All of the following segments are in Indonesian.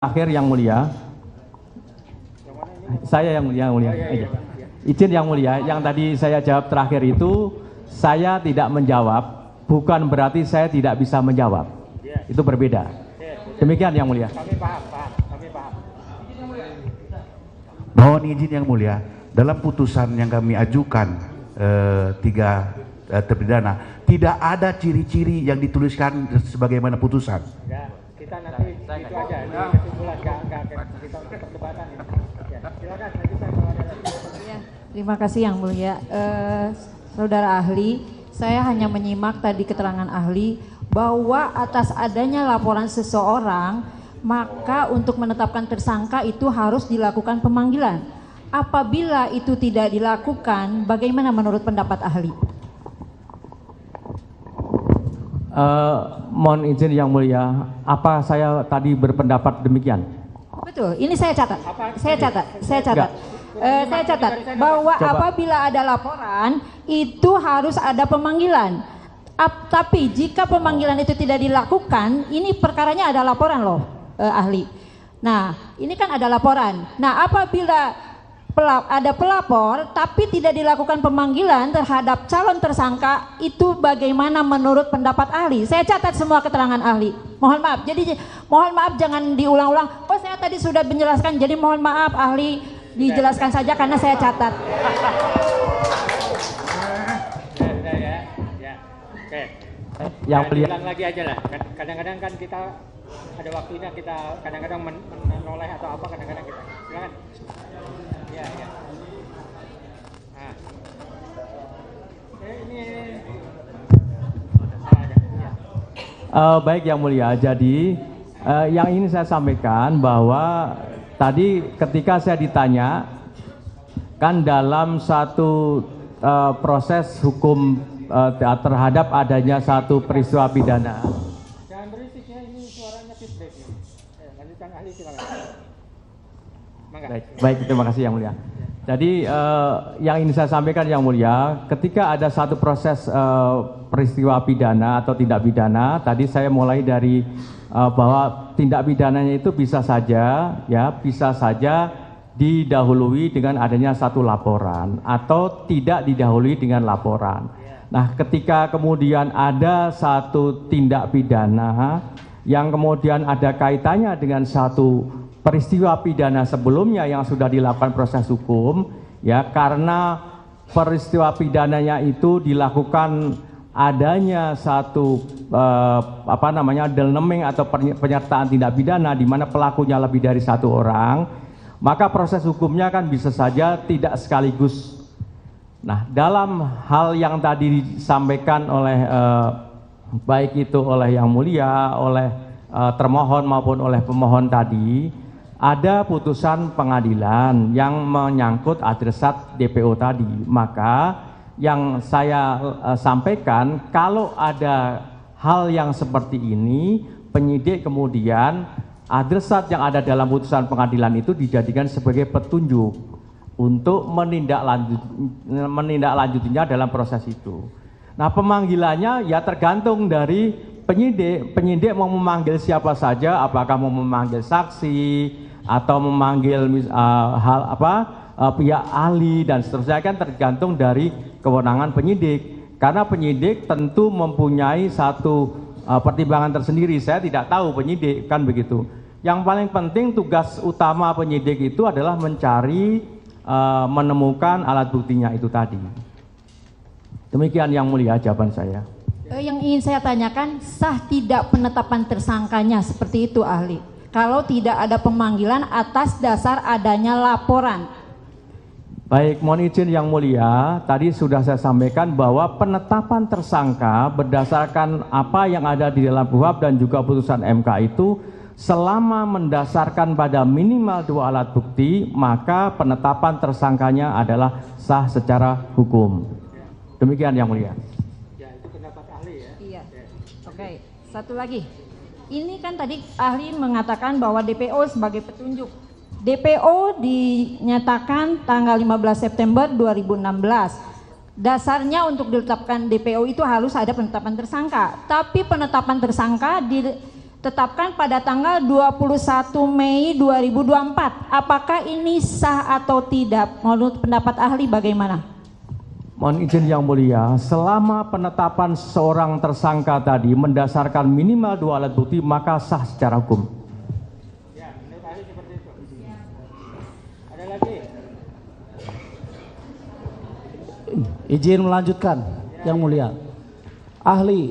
Terakhir yang mulia, saya yang mulia. Izin yang mulia, yang tadi saya jawab terakhir itu, saya tidak menjawab, bukan berarti saya tidak bisa menjawab. Itu berbeda. Demikian yang mulia. Kami paham. Mohon izin yang mulia, dalam putusan yang kami ajukan tiga terpidana, tidak ada ciri-ciri yang dituliskan sebagaimana putusan. Ya, kita nanti itu aja, ini kesimpulan, kita untuk perdebatan ini. Ya, silakan, lanjutkan kalau ada lagi. Ya, terima kasih yang mulia. Saudara ahli, saya hanya menyimak tadi keterangan ahli bahwa atas adanya laporan seseorang, maka untuk menetapkan tersangka itu harus dilakukan pemanggilan. Apabila itu tidak dilakukan, bagaimana menurut pendapat ahli? Mohon izin yang mulia, apa saya tadi berpendapat demikian? Betul, ini saya catat. Saya catat bahwa apabila ada laporan itu harus ada pemanggilan. Tapi jika pemanggilan itu tidak dilakukan, ini perkaranya ada laporan loh, ahli. Nah, ini kan ada laporan. Nah, apabila ada pelapor tapi tidak dilakukan pemanggilan terhadap calon tersangka, itu bagaimana menurut pendapat ahli? Saya catat semua keterangan ahli. Mohon maaf. Jadi mohon maaf jangan diulang-ulang. Oh, saya tadi sudah menjelaskan. Jadi mohon maaf ahli, dijelaskan saja karena saya catat. Oke. Yang mulia. Ulang lagi aja lah. Kadang-kadang kan kita ada waktunya, kita kadang-kadang menoleh atau apa, kadang-kadang kita. Silakan. Ya. Nah. Ini. Baik yang mulia, jadi yang ingin saya sampaikan bahwa tadi ketika saya ditanya, kan dalam satu proses hukum terhadap adanya satu peristiwa pidana. Jangan berisik ya, ini suaranya feedback. Lanjutkan ahli, silakan. Baik, terima kasih yang mulia. Jadi yang ingin saya sampaikan yang mulia, ketika ada satu proses peristiwa pidana atau tindak pidana, tadi saya mulai dari bahwa tindak pidananya itu bisa saja didahului dengan adanya satu laporan atau tidak didahului dengan laporan. Nah, ketika kemudian ada satu tindak pidana yang kemudian ada kaitannya dengan satu peristiwa pidana sebelumnya yang sudah dilakukan proses hukum, ya, karena peristiwa pidananya itu dilakukan adanya satu delneming atau penyertaan tindak pidana di mana pelakunya lebih dari satu orang, maka proses hukumnya kan bisa saja tidak sekaligus. Nah, dalam hal yang tadi disampaikan oleh baik itu oleh yang mulia, oleh termohon maupun oleh pemohon tadi, ada putusan pengadilan yang menyangkut adresat DPO tadi. Maka yang saya sampaikan, kalau ada hal yang seperti ini, penyidik kemudian adresat yang ada dalam putusan pengadilan itu dijadikan sebagai petunjuk untuk menindaklanjutinya dalam proses itu. Nah, pemanggilannya ya tergantung dari penyidik. Penyidik mau memanggil siapa saja, apakah mau memanggil saksi atau memanggil pihak ahli dan seterusnya, kan tergantung dari kewenangan penyidik. Karena penyidik tentu mempunyai satu pertimbangan tersendiri. Saya tidak tahu penyidik, kan begitu. Yang paling penting tugas utama penyidik itu adalah menemukan alat buktinya itu tadi. Demikian yang mulia jawaban saya. Yang ingin saya tanyakan, sah tidak penetapan tersangkanya seperti itu ahli? Kalau tidak ada pemanggilan atas dasar adanya laporan. Baik, mohon izin yang mulia, tadi sudah saya sampaikan bahwa penetapan tersangka berdasarkan apa yang ada di dalam KUHP dan juga putusan MK itu, selama mendasarkan pada minimal 2 alat bukti, maka penetapan tersangkanya adalah sah secara hukum. Demikian yang mulia. Ya, itu pendapat ahli ya. Iya. Oke, satu lagi. Ini kan tadi ahli mengatakan bahwa DPO sebagai petunjuk. DPO dinyatakan tanggal 15 September 2016. Dasarnya untuk ditetapkan DPO itu harus ada penetapan tersangka. Tapi penetapan tersangka ditetapkan pada tanggal 21 Mei 2024. Apakah ini sah atau tidak? Menurut pendapat ahli bagaimana? Mohon izin yang mulia, selama penetapan seorang tersangka tadi mendasarkan minimal 2 alat bukti, maka sah secara hukum. Ya, menurut ahli seperti itu. Ada lagi? Izin melanjutkan, yang mulia. Ahli,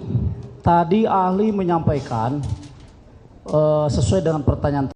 tadi ahli menyampaikan sesuai dengan pertanyaan